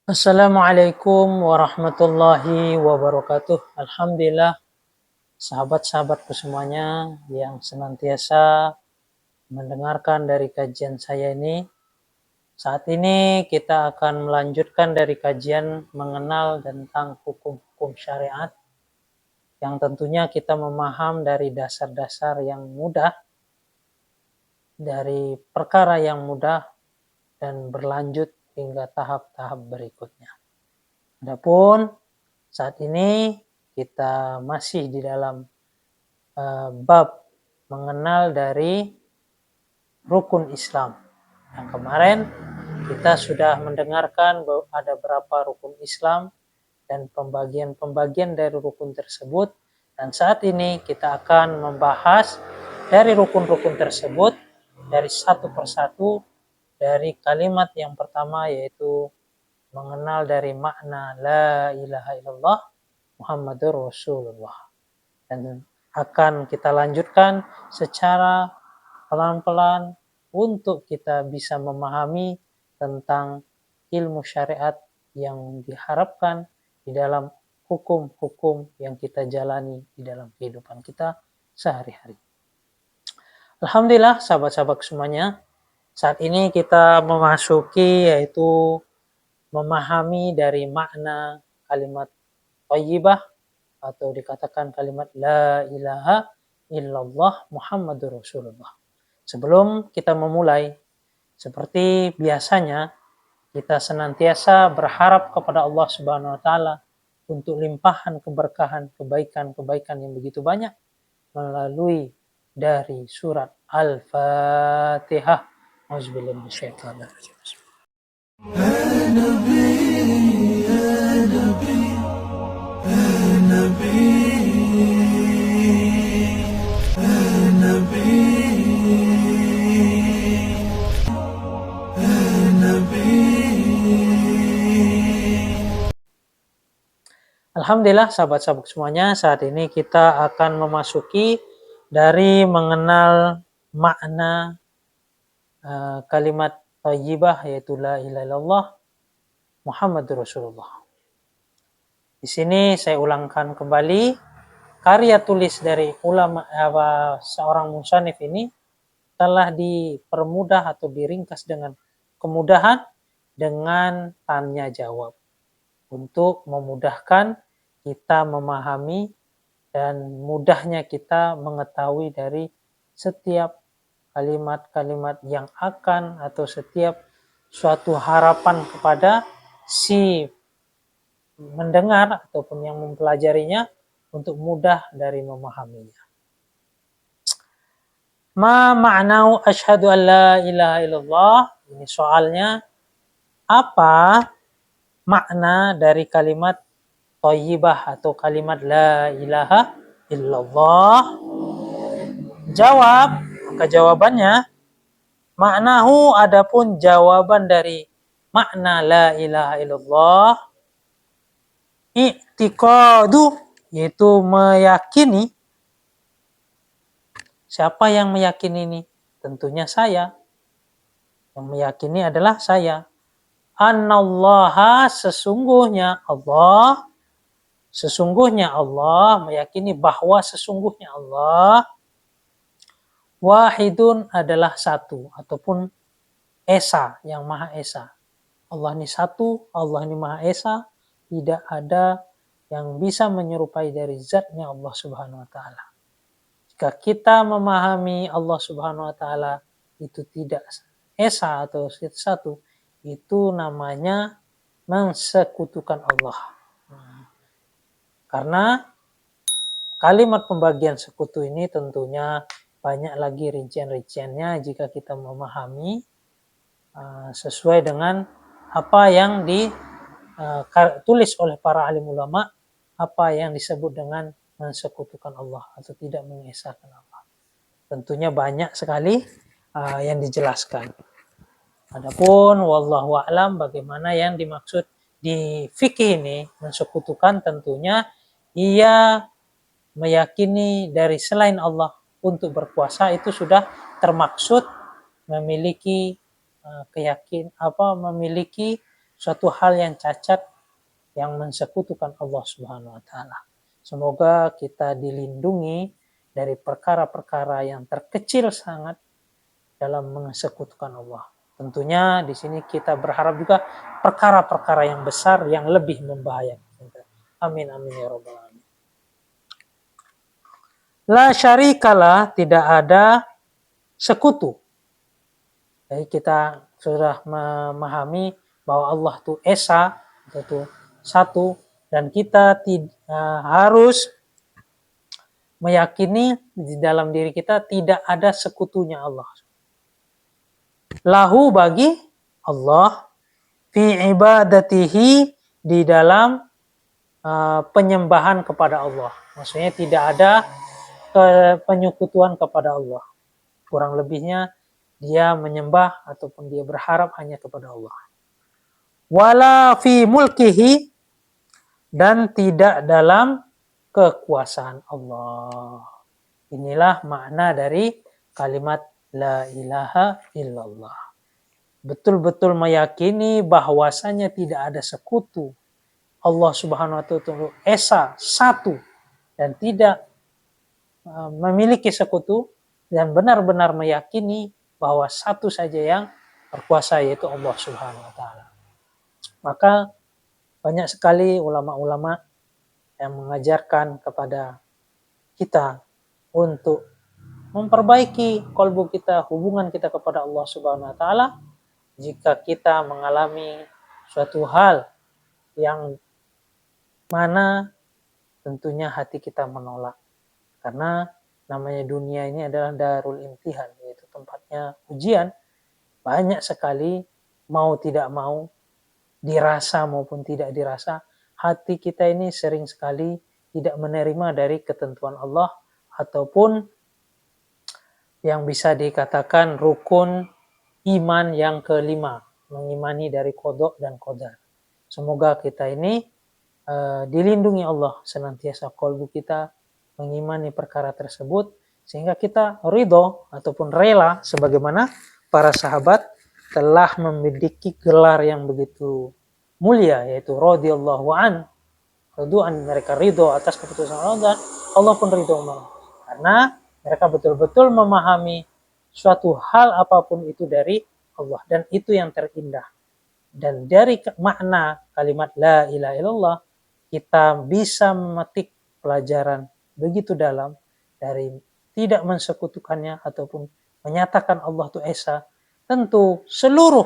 Assalamualaikum warahmatullahi wabarakatuh. Alhamdulillah, sahabat-sahabatku semuanya yang senantiasa mendengarkan dari kajian saya ini. Saat ini kita akan melanjutkan dari kajian mengenal tentang hukum-hukum syariat yang tentunya kita memaham dari dasar-dasar yang mudah, dari perkara yang mudah dan berlanjut hingga tahap-tahap berikutnya. Adapun saat ini kita masih di dalam bab mengenal dari rukun Islam. Yang kemarin kita sudah mendengarkan bahwa ada berapa rukun Islam dan pembagian-pembagian dari rukun tersebut. Dan saat ini kita akan membahas dari rukun-rukun tersebut dari satu persatu, dari kalimat yang pertama yaitu mengenal dari makna la ilaha illallah Muhammadur Rasulullah. Dan akan kita lanjutkan secara pelan-pelan untuk kita bisa memahami tentang ilmu syariat yang diharapkan di dalam hukum-hukum yang kita jalani di dalam kehidupan kita sehari-hari. Alhamdulillah sahabat-sahabat semuanya, saat ini kita memasuki yaitu memahami dari makna kalimat thayyibah atau dikatakan kalimat la ilaha illallah Muhammadur Rasulullah. Sebelum kita memulai, seperti biasanya kita senantiasa berharap kepada Allah Subhanahu wa taala untuk limpahan keberkahan, kebaikan-kebaikan yang begitu banyak melalui dari surat Al-Fatihah. Auzubillahi minasyaitonir rajim. Alhamdulillah sahabat-sahabat semuanya, saat ini kita akan memasuki dari mengenal makna kalimat thayyibah yaitu la ilaha illallah Muhammadur Rasulullah. Di sini saya ulangkan kembali karya tulis dari ulama seorang musannif ini telah dipermudah atau diringkas dengan kemudahan dengan tanya jawab untuk memudahkan kita memahami dan mudahnya kita mengetahui dari setiap kalimat-kalimat yang akan atau setiap suatu harapan kepada si mendengar ataupun yang mempelajarinya untuk mudah dari memahaminya. Ma ma'nau asyhadu an la ilaha illallah? Ini soalnya, apa makna dari kalimat thayyibah atau kalimat la ilaha illallah? Jawab, maka jawabannya maknahu, adapun jawaban dari makna la ilaha illallah, i'tiqadu, yaitu meyakini. Siapa yang meyakini ini? Tentunya saya. Yang meyakini adalah saya. Annallaha, sesungguhnya Allah, meyakini bahwa sesungguhnya Allah wahidun, adalah satu ataupun esa, yang maha esa. Allah ini satu, Allah ini maha esa, tidak ada yang bisa menyerupai dari zatnya Allah Subhanahu wa taala. Jika kita memahami Allah Subhanahu wa taala itu tidak esa atau satu, itu namanya mensekutukan Allah. Karena kalimat pembagian sekutu ini tentunya banyak lagi rincian-rinciannya jika kita memahami sesuai dengan apa yang ditulis oleh para alim ulama, apa yang disebut dengan mensekutukan Allah atau tidak mengesahkan Allah. Tentunya banyak sekali yang dijelaskan. Adapun wallahu a'lam bagaimana yang dimaksud di fikih ini mensekutukan, tentunya ia meyakini dari selain Allah untuk berkuasa itu sudah termaksud memiliki memiliki suatu hal yang cacat yang mensekutukan Allah Subhanahu wa taala. Semoga kita dilindungi dari perkara-perkara yang terkecil sangat dalam mensekutukan Allah. Tentunya di sini kita berharap juga perkara-perkara yang besar yang lebih membahayakan. Amin amin ya rabbal alamin. La syarikalah, tidak ada sekutu. Jadi kita sudah memahami bahwa Allah itu esa, itu satu, dan kita harus meyakini di dalam diri kita tidak ada sekutunya Allah. Lahu, bagi Allah, fi ibadatihi, di dalam penyembahan kepada Allah. Maksudnya tidak ada penyekutuan kepada Allah. Kurang lebihnya dia menyembah ataupun dia berharap hanya kepada Allah. Wala fi mulkihi, dan tidak dalam kekuasaan Allah. Inilah makna dari kalimat la ilaha illallah. Betul-betul meyakini bahwasanya tidak ada sekutu. Allah Subhanahu wa taala esa, satu, dan tidak memiliki sekutu, dan benar-benar meyakini bahwa satu saja yang berkuasa, yaitu Allah Subhanahu wa taala. Maka banyak sekali ulama-ulama yang mengajarkan kepada kita untuk memperbaiki kalbu kita, hubungan kita kepada Allah Subhanahu wa taala jika kita mengalami suatu hal yang mana tentunya hati kita menolak. Karena namanya dunia ini adalah darul imtihan, yaitu tempatnya ujian. Banyak sekali, mau tidak mau, dirasa maupun tidak dirasa, hati kita ini sering sekali tidak menerima dari ketentuan Allah, ataupun yang bisa dikatakan rukun iman yang kelima, mengimani dari qada dan qadar. Semoga kita ini dilindungi Allah senantiasa kalbu kita mengimani perkara tersebut, sehingga kita ridho ataupun rela sebagaimana para sahabat telah memiliki gelar yang begitu mulia, yaitu radhiyallahu an. Mereka ridho atas keputusan Allah, dan Allah pun ridho karena mereka betul-betul memahami suatu hal apapun itu dari Allah, dan itu yang terindah. Dan dari makna kalimat la ilaha illallah kita bisa memetik pelajaran begitu dalam dari tidak mensekutukannya ataupun menyatakan Allah itu esa. Tentu seluruh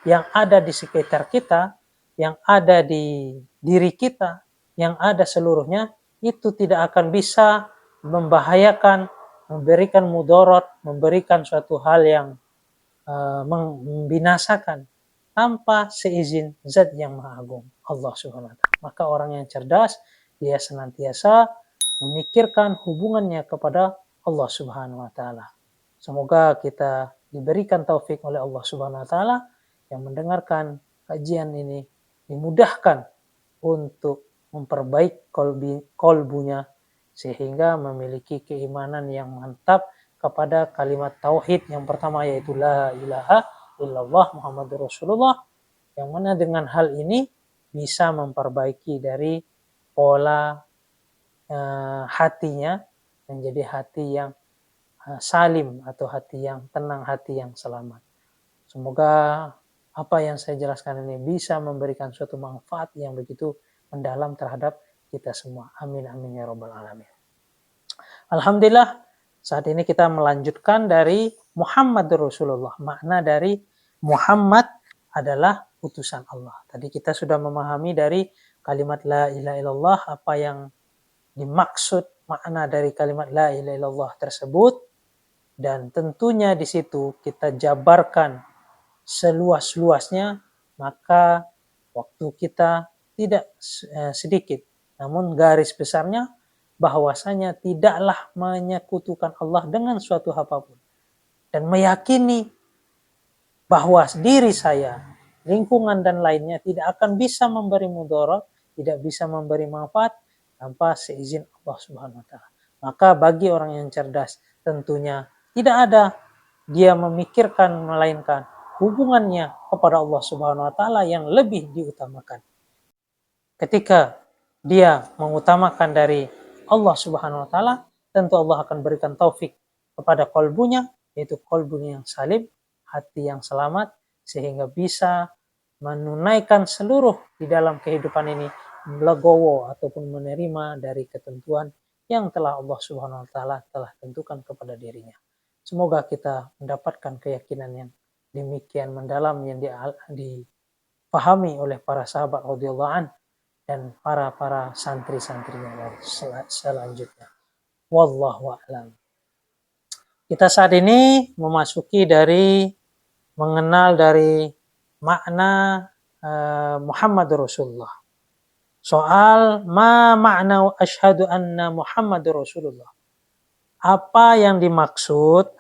yang ada di sekitar kita, yang ada di diri kita, yang ada seluruhnya itu tidak akan bisa membahayakan, memberikan mudarat, memberikan suatu hal yang membinasakan tanpa seizin Zat yang Maha Agung, Allah Subhanahu wa taala. Maka orang yang cerdas, dia senantiasa memikirkan hubungannya kepada Allah Subhanahu wa taala. Semoga kita diberikan taufik oleh Allah Subhanahu wa taala yang mendengarkan kajian ini dimudahkan untuk memperbaiki kolbunya sehingga memiliki keimanan yang mantap kepada kalimat tauhid yang pertama, yaitu la ilaha illallah Muhammadur Rasulullah, yang mana dengan hal ini bisa memperbaiki dari pola hatinya menjadi hati yang salim atau hati yang tenang, hati yang selamat. Semoga apa yang saya jelaskan ini bisa memberikan suatu manfaat yang begitu mendalam terhadap kita semua. Amin amin ya rabbal alamin. Alhamdulillah, saat ini kita melanjutkan dari Muhammadur Rasulullah. Makna dari Muhammad adalah utusan Allah. Tadi kita sudah memahami dari kalimat la ilaha illallah apa yang dimaksud, makna dari kalimat la ilaha illallah tersebut, dan tentunya di situ kita jabarkan seluas-luasnya, maka waktu kita tidak sedikit. Namun garis besarnya bahwasanya tidaklah menyekutukan Allah dengan suatu apapun, dan meyakini bahwa diri saya, lingkungan dan lainnya tidak akan bisa memberi mudarat, tidak bisa memberi manfaat tanpa seizin Allah Subhanahu wa taala. Maka bagi orang yang cerdas tentunya tidak ada dia memikirkan melainkan hubungannya kepada Allah Subhanahu wa taala yang lebih diutamakan. Ketika dia mengutamakan dari Allah Subhanahu wa taala, tentu Allah akan berikan taufik kepada qalbunya, yaitu qalbunya yang salim, hati yang selamat, sehingga bisa menunaikan seluruh di dalam kehidupan ini legowo ataupun menerima dari ketentuan yang telah Allah Subhanahu wa taala telah tentukan kepada dirinya. Semoga kita mendapatkan keyakinan yang demikian mendalam yang dipahami oleh para sahabat radhiyallahu an dan para santri-santrinya selanjutnya. Wallahu a'lam. Kita saat ini memasuki dari mengenal dari makna Muhammadur Rasulullah. Soal ma makna asyhadu anna Muhammadur Rasulullah. Apa yang dimaksud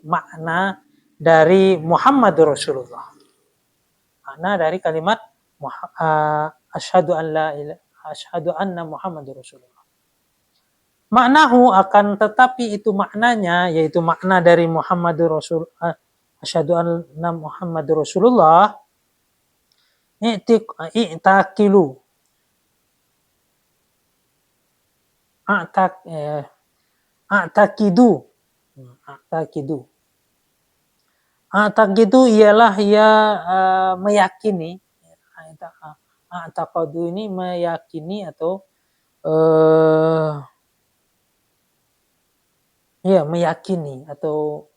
makna dari Muhammadur Rasulullah. Makna dari kalimat asyhadu anna Muhammadur Rasulullah. Maknahu akan tetapi itu maknanya yaitu makna dari Muhammadur Rasul asyhadu anna Muhammadur Rasulullah i'taqilu a'taqidu ialah ia meyakini. A'taqadu ini meyakini atau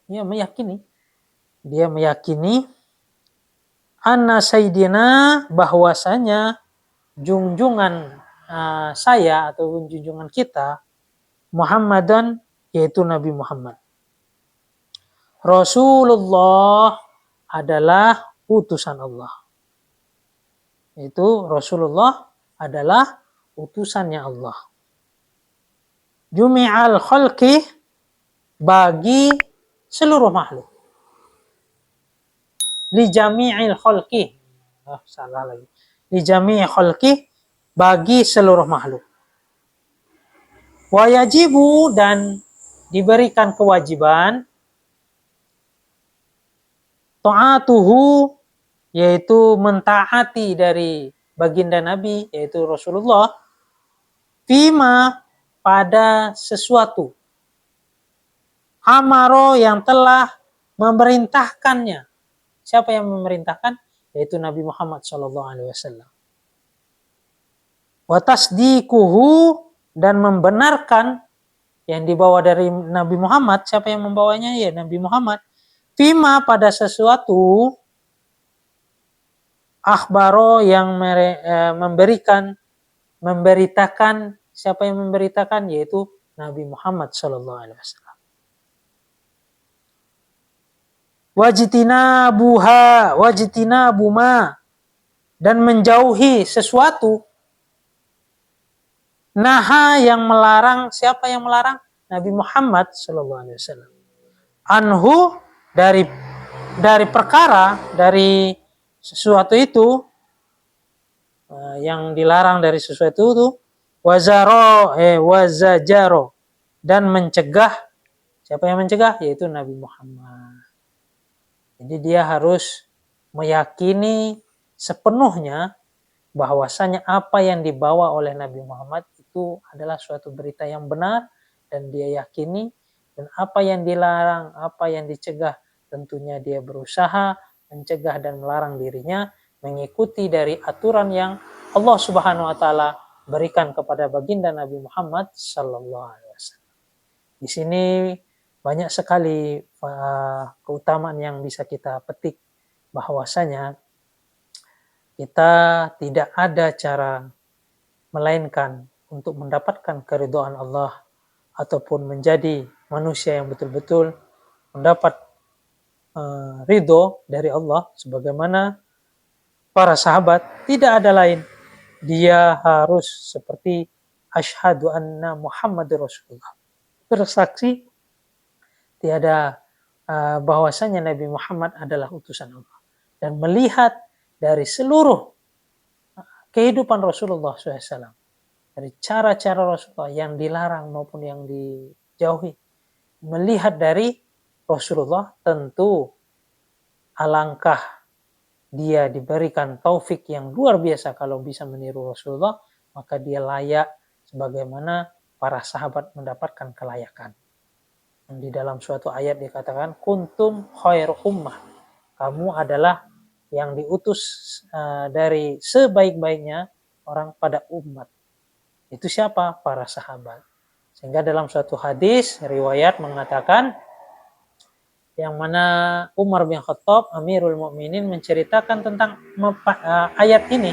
meyakini. Dia meyakini anna sayyidina bahwasanya junjungan saya atau junjungan kita Muhammadan yaitu Nabi Muhammad. Rasulullah adalah utusan Allah. Itu Rasulullah adalah utusannya Allah. Jumi'al khalqi bagi seluruh makhluk. Li jami'il khalqi. Salah lagi. Li jami'il khalqi bagi seluruh makhluk. Wa yajibu dan diberikan kewajiban ta'atuhu yaitu mentaati dari baginda Nabi yaitu Rasulullah fima pada sesuatu amaro yang telah memerintahkannya. Siapa yang memerintahkan? Yaitu Nabi Muhammad SAW. Wa tasdiquhu dan membenarkan yang dibawa dari Nabi Muhammad. Siapa yang membawanya? Ya Nabi Muhammad. Fima pada sesuatu akhbaro yang memberitakan. Siapa yang memberitakan? Yaitu Nabi Muhammad SAW. Wajtinabuma dan menjauhi sesuatu. Naha yang melarang. Siapa yang melarang? Nabi Muhammad SAW. Anhu dari perkara, dari sesuatu itu yang dilarang dari sesuatu itu wazajaro dan mencegah. Siapa yang mencegah? Yaitu Nabi Muhammad. Jadi dia harus meyakini sepenuhnya bahwasanya apa yang dibawa oleh Nabi Muhammad itu adalah suatu berita yang benar dan dia yakini, dan apa yang dilarang, apa yang dicegah tentunya dia berusaha mencegah dan melarang dirinya mengikuti dari aturan yang Allah Subhanahu wa taala berikan kepada baginda Nabi Muhammad sallallahu alaihi wasallam. Di sini banyak sekali keutamaan yang bisa kita petik bahwasanya kita tidak ada cara melainkan untuk mendapatkan keridhaan Allah ataupun menjadi manusia yang betul-betul mendapat ridho dari Allah sebagaimana para sahabat tidak ada lain, dia harus seperti asyhadu anna Muhammadur Rasulullah, bersaksi tiada bahwasanya Nabi Muhammad adalah utusan Allah dan melihat dari seluruh kehidupan Rasulullah SAW, dari cara-cara Rasulullah yang dilarang maupun yang dijauhi, melihat dari Rasulullah tentu alangkah dia diberikan taufik yang luar biasa kalau bisa meniru Rasulullah, maka dia layak sebagaimana para sahabat mendapatkan kelayakan. Di dalam suatu ayat dikatakan kuntum khairu ummah, kamu adalah yang diutus dari sebaik-baiknya orang pada umat. Itu siapa? Para sahabat. Sehingga dalam suatu hadis riwayat mengatakan yang mana Umar bin Khattab Amirul Mukminin menceritakan tentang ayat ini,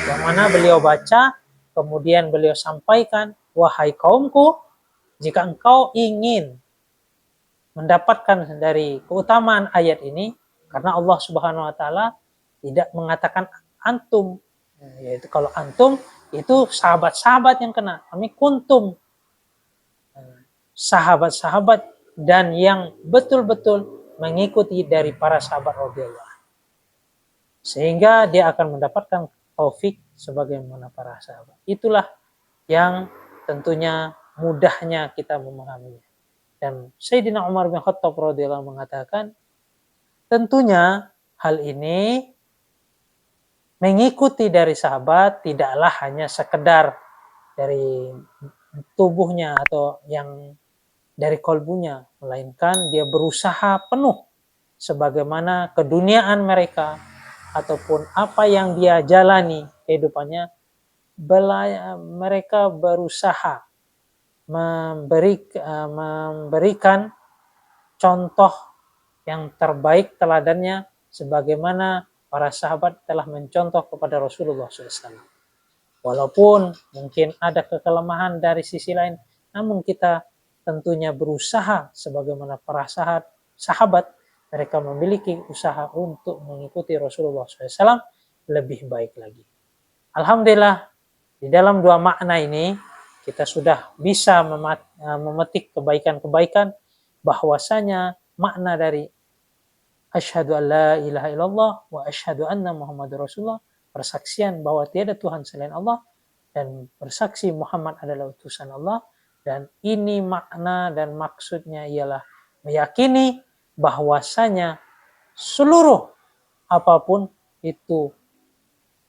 yang mana beliau baca kemudian beliau sampaikan, wahai kaumku, jika engkau ingin mendapatkan dari keutamaan ayat ini, karena Allah Subhanahu wa taala tidak mengatakan antum, yaitu kalau antum itu sahabat-sahabat yang kena, kami kuntum, sahabat-sahabat dan yang betul-betul mengikuti dari para sahabat radhiyallahu, sehingga dia akan mendapatkan taufik sebagaimana para sahabat. Itulah yang tentunya mudahnya kita memahaminya. Dan Sayyidina Umar bin Khattab radhiyallahu mengatakan, tentunya hal ini mengikuti dari sahabat tidaklah hanya sekedar dari tubuhnya atau yang dari kolbunya, melainkan dia berusaha penuh sebagaimana keduniaan mereka ataupun apa yang dia jalani kehidupannya, mereka berusaha memberikan contoh yang terbaik teladannya sebagaimana para sahabat telah mencontoh kepada Rasulullah SAW. Walaupun mungkin ada kekelemahan dari sisi lain, namun kita tentunya berusaha sebagaimana para sahabat mereka memiliki usaha untuk mengikuti Rasulullah SAW lebih baik lagi. Alhamdulillah, di dalam dua makna ini kita sudah bisa memetik kebaikan-kebaikan, bahwasanya makna dari asyhadu an la ilaha illallah wa asyhadu anna Muhammadur Rasulullah, persaksian bahwa tiada Tuhan selain Allah dan bersaksi Muhammad adalah utusan Allah, dan ini makna dan maksudnya ialah meyakini bahwasanya seluruh apapun itu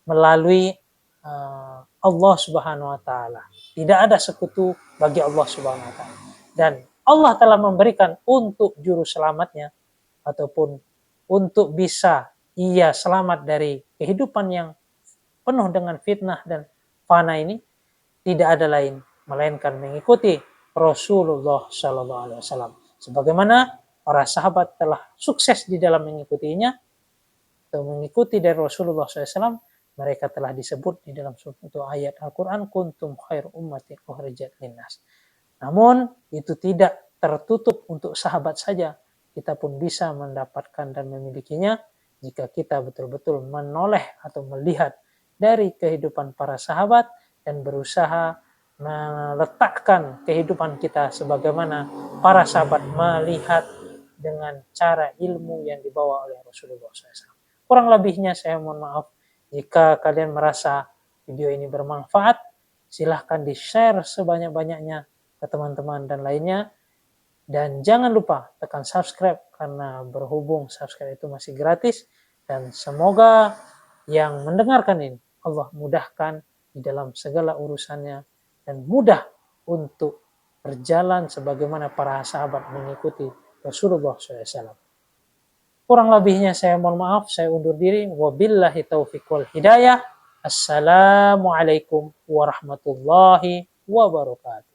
melalui Allah Subhanahu wa taala. Tidak ada sekutu bagi Allah Subhanahu wa taala. Dan Allah telah memberikan untuk juru selamatnya ataupun untuk bisa ia selamat dari kehidupan yang penuh dengan fitnah dan fana ini, tidak ada lain melainkan mengikuti Rasulullah sallallahu alaihi wasallam. Sebagaimana para sahabat telah sukses di dalam mengikutinya atau mengikuti dari Rasulullah SAW, mereka telah disebut di dalam suatu ayat Al-Quran, kuntum khair ummatin ukhrijat linnas. Namun itu tidak tertutup untuk sahabat saja, kita pun bisa mendapatkan dan memilikinya jika kita betul-betul menoleh atau melihat dari kehidupan para sahabat dan berusaha meletakkan kehidupan kita sebagaimana para sahabat melihat dengan cara ilmu yang dibawa oleh Rasulullah SAW. Kurang lebihnya saya mohon maaf. Jika kalian merasa video ini bermanfaat, silahkan di-share sebanyak-banyaknya ke teman-teman dan lainnya. Dan jangan lupa tekan subscribe, karena berhubung subscribe itu masih gratis. Dan semoga yang mendengarkan ini Allah mudahkan di dalam segala urusannya dan mudah untuk berjalan sebagaimana para sahabat mengikuti Rasulullah SAW. Kurang lebihnya saya mohon maaf, saya undur diri. Wabillahi taufiq wal hidayah. Assalamualaikum warahmatullahi wabarakatuh.